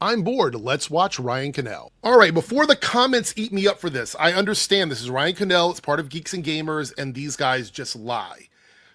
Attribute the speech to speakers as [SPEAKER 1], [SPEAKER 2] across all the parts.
[SPEAKER 1] I'm bored, let's watch Ryan Kinel. All right, before the comments eat me up for this, I understand this is Ryan Kinel, it's part of Geeks and Gamers, and these guys just lie.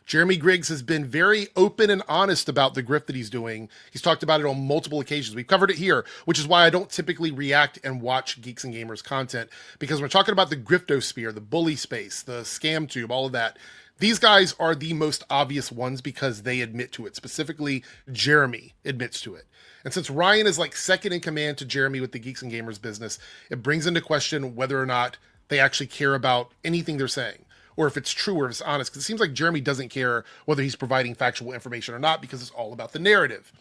[SPEAKER 1] Jeremy Griggs has been very open and honest about the grift that he's doing. He's talked about it on multiple occasions. We've covered it here, which is why I don't typically react and watch Geeks and Gamers content, because we're talking about the griftosphere, the bully space, the scam tube, all of that. These guys are the most obvious ones because they admit to it. Specifically, Jeremy admits to it. And since Ryan is like second in command to Jeremy with the Geeks and Gamers business, it brings into question whether or not they actually care about anything they're saying, or if it's true or if it's honest. Because it seems like Jeremy doesn't care whether he's providing factual information or not, because it's all about the narrative.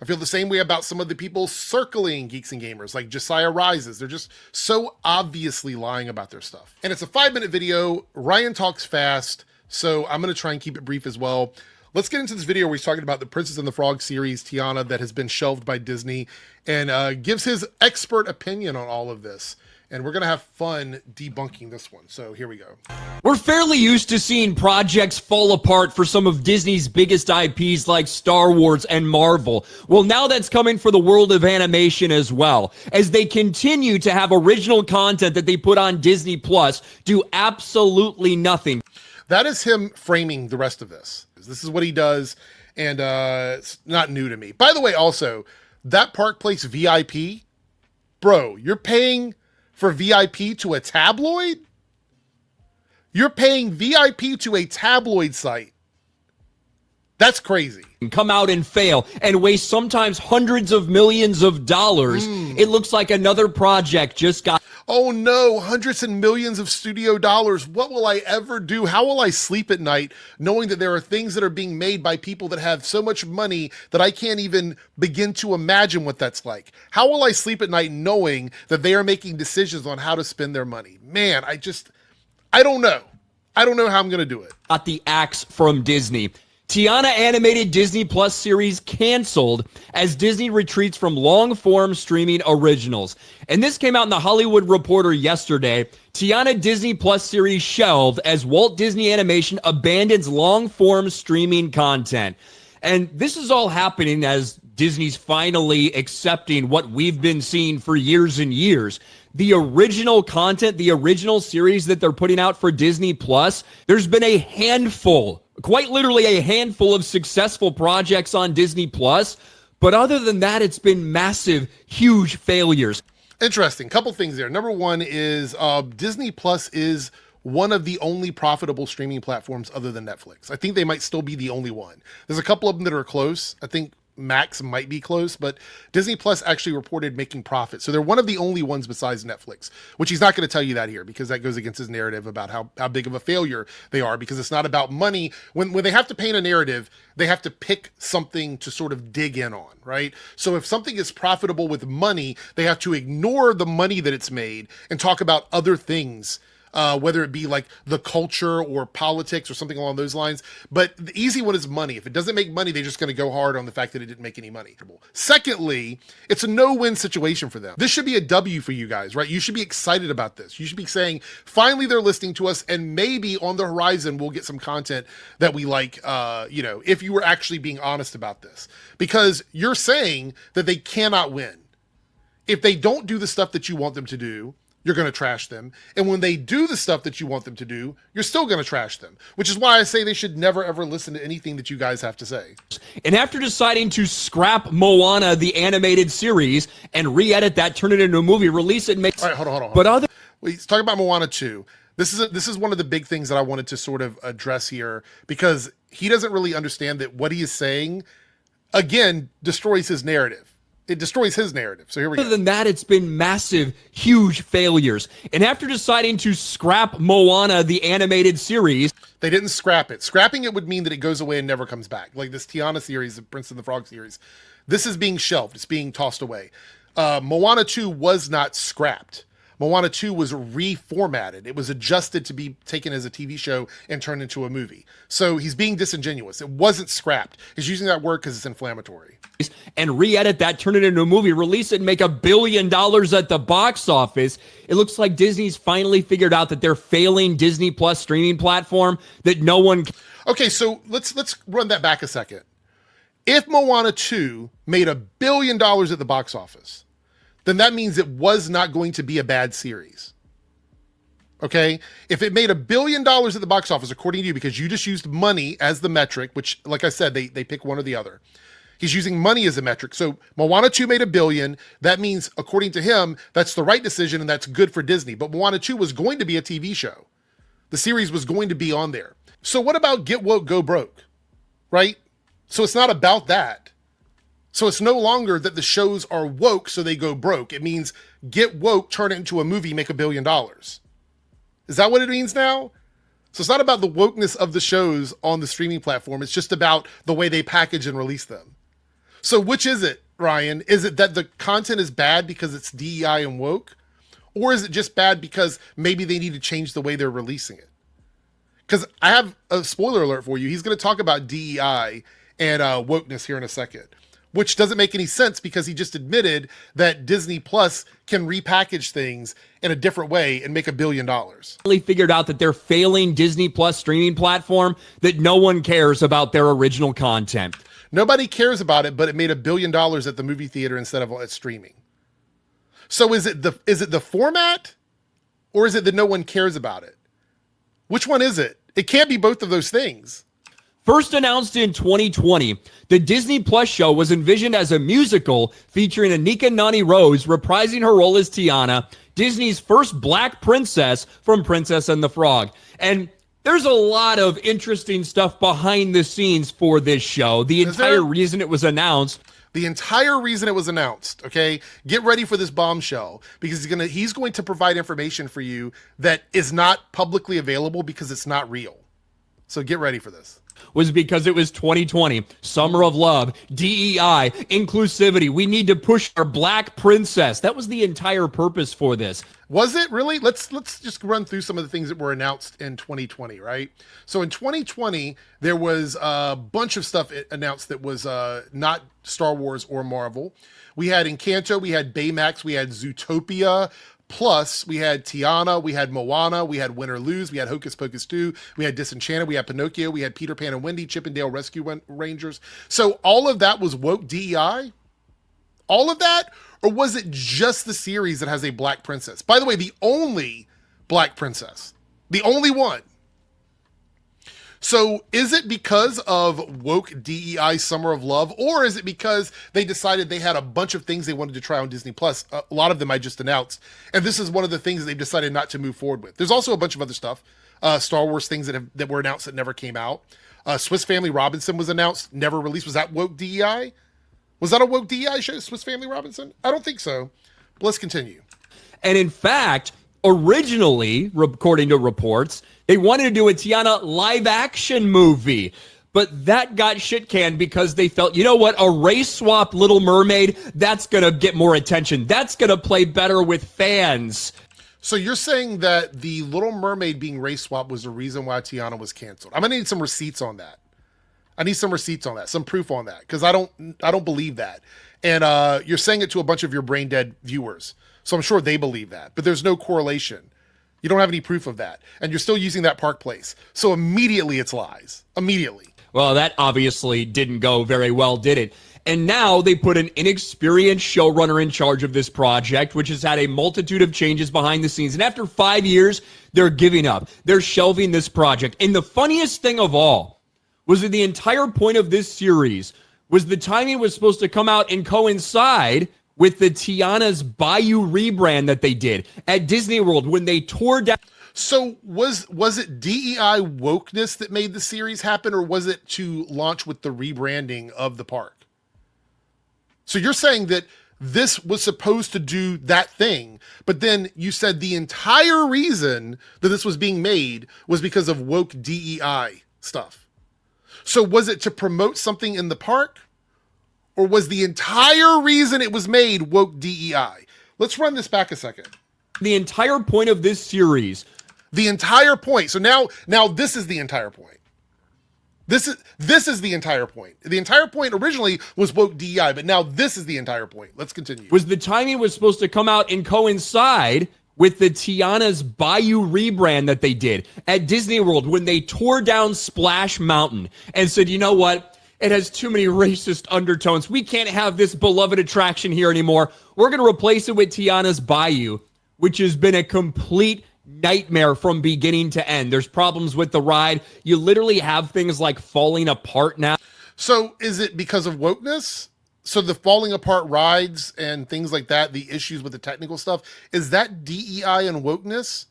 [SPEAKER 1] I feel the same way about some of the people circling Geeks and Gamers, like Josiah Rises. They're just so obviously lying about their stuff. And it's a 5-minute video. Ryan talks fast, so I'm going to try and keep it brief as well. Let's get into this video where he's talking about the Princess and the Frog series, Tiana, that has been shelved by Disney, and gives his expert opinion on all of this. And we're going to have fun debunking this one. So here we go.
[SPEAKER 2] We're fairly used to seeing projects fall apart for some of Disney's biggest IPs like Star Wars and Marvel. Well, now that's coming for the world of animation as well, as they continue to have original content that they put on Disney Plus do absolutely nothing.
[SPEAKER 1] That is him framing the rest of this. This is what he does, and it's not new to me. By the way, also, that Park Place VIP, bro, you're paying for VIP to a tabloid? You're paying VIP to a tabloid site. That's crazy.
[SPEAKER 2] Come out and fail and waste sometimes hundreds of millions of dollars. It looks like another project just got...
[SPEAKER 1] Oh no, hundreds and millions of studio dollars. What will I ever do? How will I sleep at night knowing that there are things that are being made by people that have so much money that I can't even begin to imagine what that's like? How will I sleep at night knowing that they are making decisions on how to spend their money? Man, I don't know. I don't know how I'm going to do it.
[SPEAKER 2] Got the axe from Disney. Tiana animated Disney Plus series canceled as Disney retreats from long-form streaming originals. And this came out in the Hollywood Reporter yesterday. Tiana Disney Plus series shelved as Walt Disney Animation abandons long-form streaming content. And this is all happening as Disney's finally accepting what we've been seeing for years and years. The original content, the original series that they're putting out for Disney Plus, there's been a handful, quite literally a handful of successful projects on Disney Plus. But other than that, it's been massive, huge failures.
[SPEAKER 1] Interesting. Couple things there. Number one is Disney Plus is one of the only profitable streaming platforms other than Netflix. I think they might still be the only one. There's a couple of them that are close. I think Max might be close, but Disney Plus actually reported making profit. So they're one of the only ones besides Netflix, which he's not going to tell you that here because that goes against his narrative about how big of a failure they are, because it's not about money. When they have to paint a narrative, they have to pick something to sort of dig in on, right? So if something is profitable with money, they have to ignore the money that it's made and talk about other things, whether it be like the culture or politics or something along those lines. But the easy one is money. If it doesn't make money, they're just going to go hard on the fact that it didn't make any money. Secondly, it's a no-win situation for them. This should be a W for you guys, right? You should be excited about this. You should be saying, finally, they're listening to us, and maybe on the horizon, we'll get some content that we like, if you were actually being honest about this. Because you're saying that they cannot win. If they don't do the stuff that you want them to do, you're going to trash them. And when they do the stuff that you want them to do, you're still going to trash them, which is why I say they should never, ever listen to anything that you guys have to say.
[SPEAKER 2] And after deciding to scrap Moana, the animated series, and re-edit that, turn it into a movie, release it, make...
[SPEAKER 1] All right, hold on.
[SPEAKER 2] But
[SPEAKER 1] Let's talk about Moana 2. This is one of the big things that I wanted to sort of address here, because he doesn't really understand that what he is saying, again, destroys his narrative. It destroys his narrative. So here we go.
[SPEAKER 2] Other than that, it's been massive, huge failures. And after deciding to scrap Moana, the animated series...
[SPEAKER 1] They didn't scrap it. Scrapping it would mean that it goes away and never comes back. Like this Tiana series, the Prince and the Frog series. This is being shelved. It's being tossed away. Moana 2 was not scrapped. Moana 2 was reformatted. It was adjusted to be taken as a TV show and turned into a movie. So he's being disingenuous. It wasn't scrapped. He's using that word because it's inflammatory.
[SPEAKER 2] And re-edit that, turn it into a movie, release it, and make $1 billion at the box office. It looks like Disney's finally figured out that they're failing Disney Plus streaming platform that no one...
[SPEAKER 1] Okay, so let's run that back a second. If Moana 2 made $1 billion at the box office, then that means it was not going to be a bad series. Okay? If it made $1 billion at the box office, according to you, because you just used money as the metric, which, like I said, they pick one or the other. He's using money as a metric. So Moana 2 made $1 billion. That means, according to him, that's the right decision and that's good for Disney. But Moana 2 was going to be a TV show. The series was going to be on there. So what about Get Woke, Go Broke? Right? So it's not about that. So it's no longer that the shows are woke so they go broke. It means get woke, turn it into a movie, make $1 billion. Is that what it means now? So it's not about the wokeness of the shows on the streaming platform. It's just about the way they package and release them. So which is it, Ryan? Is it that the content is bad because it's DEI and woke? Or is it just bad because maybe they need to change the way they're releasing it? Because I have a spoiler alert for you. He's going to talk about DEI and wokeness here in a second, which doesn't make any sense because he just admitted that Disney Plus can repackage things in a different way and make $1 billion.
[SPEAKER 2] Figured out that they're failing Disney Plus streaming platform, that no one cares about their original content.
[SPEAKER 1] Nobody cares about it, but it made $1 billion at the movie theater instead of at streaming. So is it the format, or is it that no one cares about it? Which one is it? It can't be both of those things.
[SPEAKER 2] First announced in 2020, the Disney Plus show was envisioned as a musical featuring Anika Noni Rose reprising her role as Tiana, Disney's first black princess from Princess and the Frog. And there's a lot of interesting stuff behind the scenes for this show. The entire reason it was announced.
[SPEAKER 1] The entire reason it was announced, okay? Get ready for this bombshell because he's going to provide information for you that is not publicly available because it's not real. So get ready for this.
[SPEAKER 2] Was because it was 2020, Summer of Love, DEI, inclusivity. We need to push our black princess. That was the entire purpose for this.
[SPEAKER 1] Was it really? Let's just run through some of the things that were announced in 2020, right? So in 2020, there was a bunch of stuff announced that was not Star Wars or Marvel. We had Encanto, we had Baymax, we had Zootopia. Plus, we had Tiana, we had Moana, we had Win or Lose, we had Hocus Pocus 2, we had Disenchanted, we had Pinocchio, we had Peter Pan and Wendy, Chip and Dale Rescue Rangers. So all of that was woke DEI? All of that? Or was it just the series that has a black princess? By the way, the only black princess. The only one. So is it because of woke DEI Summer of Love, or is it because they decided they had a bunch of things they wanted to try on Disney Plus? A lot of them I just announced, and this is one of the things they've decided not to move forward with. There's also a bunch of other stuff, Star Wars things that were announced that never came out. Swiss Family Robinson was announced, never released. Was that woke DEI? Was that a woke DEI show, Swiss Family Robinson? I don't think so. But let's continue.
[SPEAKER 2] And in fact, originally, according to reports, they wanted to do a Tiana live action movie, but that got shit canned because they felt, you know what, a race swap Little Mermaid, that's going to get more attention. That's going to play better with fans.
[SPEAKER 1] So you're saying that the Little Mermaid being race swap was the reason why Tiana was canceled. I'm going to need some receipts on that. I need some receipts on that, some proof on that, because I don't believe that. And you're saying it to a bunch of your brain dead viewers. So I'm sure they believe that, but there's no correlation. You don't have any proof of that. And you're still using that Park Place. So immediately it's lies. Immediately.
[SPEAKER 2] Well, that obviously didn't go very well, did it? And now they put an inexperienced showrunner in charge of this project, which has had a multitude of changes behind the scenes. And after 5 years, they're giving up. They're shelving this project. And the funniest thing of all was that the entire point of this series was the timing was supposed to come out and coincide with the Tiana's Bayou rebrand that they did at Disney World when they tore down.
[SPEAKER 1] So was it DEI wokeness that made the series happen, or was it to launch with the rebranding of the park? So you're saying that this was supposed to do that thing, but then you said the entire reason that this was being made was because of woke DEI stuff. So was it to promote something in the park? Or was the entire reason it was made woke DEI? Let's run this back a second.
[SPEAKER 2] The entire point of this series.
[SPEAKER 1] The entire point. So now this is the entire point. This is the entire point. The entire point originally was woke DEI, but now this is the entire point. Let's continue.
[SPEAKER 2] Was the timing was supposed to come out and coincide with the Tiana's Bayou rebrand that they did at Disney World when they tore down Splash Mountain and said, you know what? it has too many racist undertones. We can't have this beloved attraction here anymore. We're going to replace it with Tiana's Bayou, which has been a complete nightmare from beginning to end. There's problems with the ride. You literally have things like falling apart now.
[SPEAKER 1] So is it because of wokeness? So the falling apart rides and things like that, the issues with the technical stuff, is that DEI and wokeness?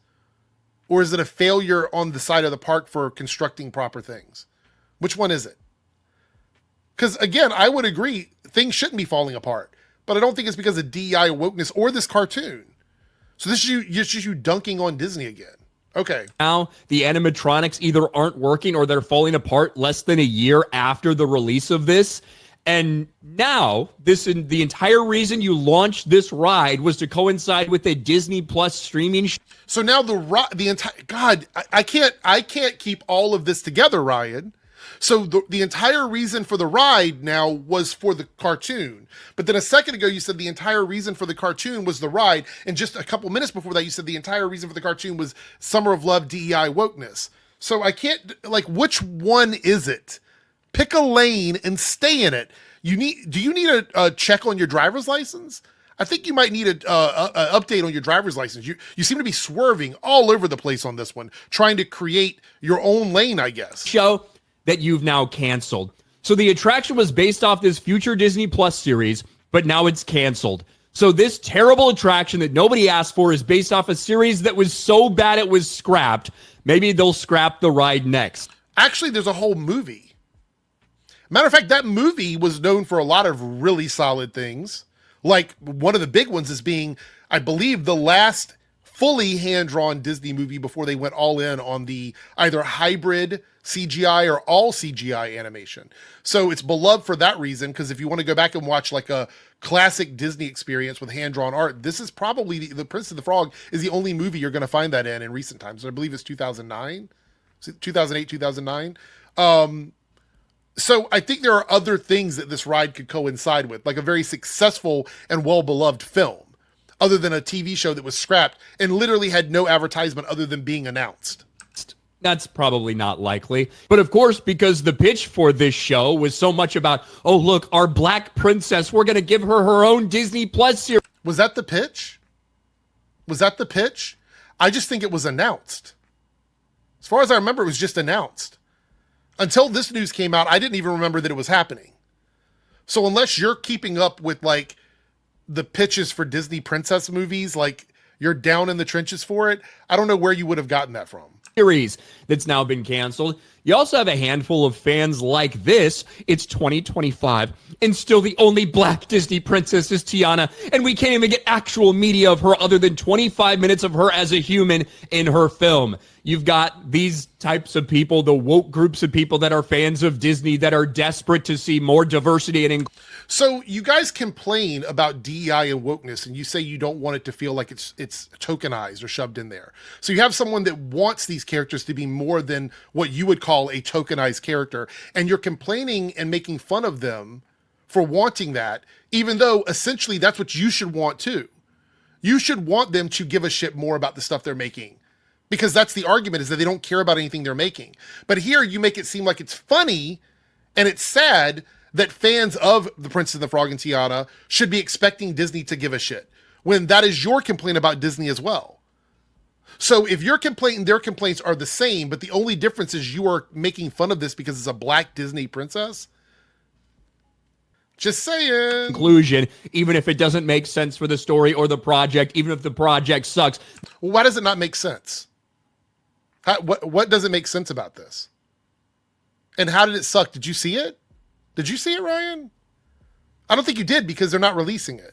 [SPEAKER 1] Or is it a failure on the side of the park for constructing proper things? Which one is it? Because again, I would agree, things shouldn't be falling apart, but I don't think it's because of DEI or wokeness or this cartoon. So this is just you dunking on Disney again. Okay.
[SPEAKER 2] Now the animatronics either aren't working or they're falling apart less than a year after the release of this. And now the entire reason you launched this ride was to coincide with a Disney Plus streaming.
[SPEAKER 1] So now the entire, God, I can't keep all of this together, Ryan. So the entire reason for the ride now was for the cartoon. But then a second ago, you said the entire reason for the cartoon was the ride. And just a couple minutes before that, you said the entire reason for the cartoon was Summer of Love, DEI, wokeness. So I can't, like, which one is it? Pick a lane and stay in it. Do you need a check on your driver's license? I think you might need a update on your driver's license. You seem to be swerving all over the place on this one, trying to create your own lane, I guess.
[SPEAKER 2] Show that you've now canceled. So the attraction was based off this future Disney Plus series, but now it's canceled. So this terrible attraction that nobody asked for is based off a series that was so bad it was scrapped. Maybe they'll scrap the ride next.
[SPEAKER 1] Actually, there's a whole movie. Matter of fact, that movie was known for a lot of really solid things. Like one of the big ones is being, I believe, the last fully hand-drawn Disney movie before they went all in on the either hybrid CGI or all CGI animation. So it's beloved for that reason, because if you want to go back and watch like a classic Disney experience with hand-drawn art, this is probably the Prince and the Frog is the only movie you're going to find that in recent times. I believe it's 2009, 2008, 2009. So I think there are other things that this ride could coincide with, like a very successful and well-beloved film, other than a TV show that was scrapped and literally had no advertisement other than being announced.
[SPEAKER 2] That's probably not likely. But of course, because the pitch for this show was so much about, oh, look, our black princess, we're going to give her her own Disney Plus series.
[SPEAKER 1] Was that the pitch? Was that the pitch? I just think it was announced. As far as I remember, it was just announced. Until this news came out, I didn't even remember that it was happening. So unless you're keeping up with like the pitches for Disney princess movies, like you're down in the trenches for it, I don't know where you would have gotten that from.
[SPEAKER 2] Series that's now been canceled. You also have a handful of fans like this. It's 2025 and still the only black Disney princess is Tiana, and we can't even get actual media of her other than 25 minutes of her as a human in her film. You've got these types of people, the woke groups of people that are fans of Disney that are desperate to see more diversity and
[SPEAKER 1] So you guys complain about DEI and wokeness, and you say you don't want it to feel like it's tokenized or shoved in there. So you have someone that wants these characters to be more than what you would call a tokenized character, and you're complaining and making fun of them for wanting that, even though essentially that's what you should want too. You should want them to give a shit more about the stuff they're making, because that's the argument, is that they don't care about anything they're making. But here you make it seem like it's funny and it's sad that fans of The Princess and the Frog and Tiana should be expecting Disney to give a shit, when that is your complaint about Disney as well. So if your complaint and their complaints are the same, but the only difference is you are making fun of this because it's a black Disney princess, just saying.
[SPEAKER 2] Conclusion, even if it doesn't make sense for the story or the project, even if the project sucks.
[SPEAKER 1] Well, why does it not make sense? What doesn't make sense about this? And how did it suck? Did you see it? Did you see it, Ryan? I don't think you did, because they're not releasing it.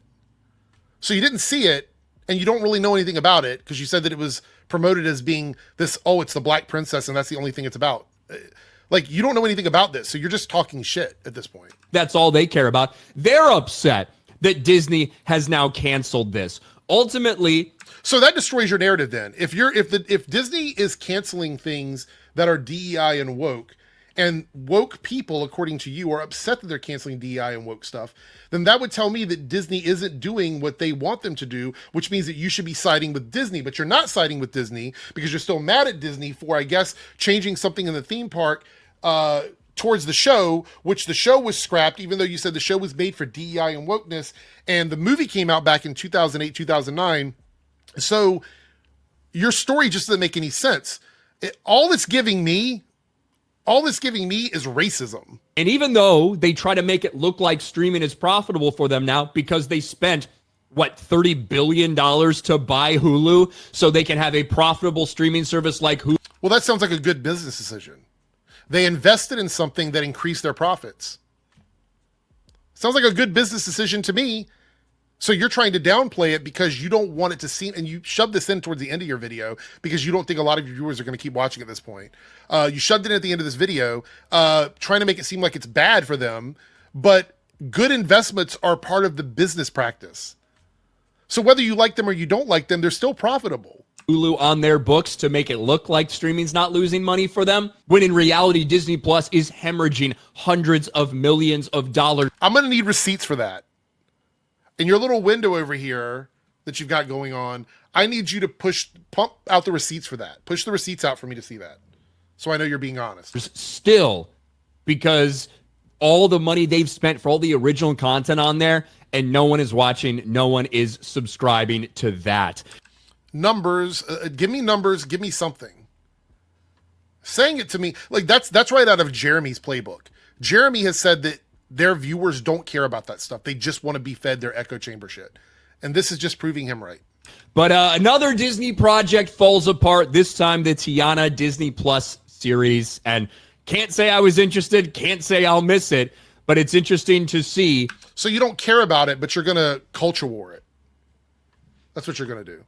[SPEAKER 1] So you didn't see it, and you don't really know anything about it, because you said that it was promoted as being this, oh, it's the Black Princess, and that's the only thing it's about. Like, you don't know anything about this, so you're just talking shit at this point.
[SPEAKER 2] That's all they care about. They're upset that Disney has now canceled this. Ultimately,
[SPEAKER 1] so that destroys your narrative then. If Disney is canceling things that are DEI and woke, and woke people, according to you, are upset that they're canceling DEI and woke stuff, then that would tell me that Disney isn't doing what they want them to do, which means that you should be siding with Disney. But you're not siding with Disney because you're still mad at Disney for, I guess, changing something in the theme park towards the show, which the show was scrapped, even though you said the show was made for DEI and wokeness, and the movie came out back in 2008, 2009. So your story just doesn't make any sense. All it's giving me is racism.
[SPEAKER 2] And even though they try to make it look like streaming is profitable for them now because they spent, what, $30 billion to buy Hulu so they can have a profitable streaming service like Hulu.
[SPEAKER 1] Well, that sounds like a good business decision. They invested in something that increased their profits. Sounds like a good business decision to me. So you're trying to downplay it because you don't want it to seem, and you shoved this in towards the end of your video because you don't think a lot of your viewers are going to keep watching at this point. You shoved it in at the end of this video, trying to make it seem like it's bad for them, but good investments are part of the business practice. So whether you like them or you don't like them, they're still profitable.
[SPEAKER 2] Hulu on their books to make it look like streaming's not losing money for them, when in reality, Disney Plus is hemorrhaging hundreds of millions of dollars.
[SPEAKER 1] I'm going to need receipts for that. In your little window over here that you've got going on, I need you to pump out the receipts for that. Push the receipts out for me to see that. So I know you're being honest.
[SPEAKER 2] Still, because all the money they've spent for all the original content on there, and no one is watching, no one is subscribing to that.
[SPEAKER 1] Numbers, give me numbers, give me something. Saying it to me, like that's right out of Jeremy's playbook. Jeremy has said that their viewers don't care about that stuff. They just want to be fed their echo chamber shit. And this is just proving him right.
[SPEAKER 2] But another Disney project falls apart, this time the Tiana Disney Plus series. And can't say I was interested, can't say I'll miss it, but it's interesting to see.
[SPEAKER 1] So you don't care about it, but you're going to culture war it. That's what you're going to do.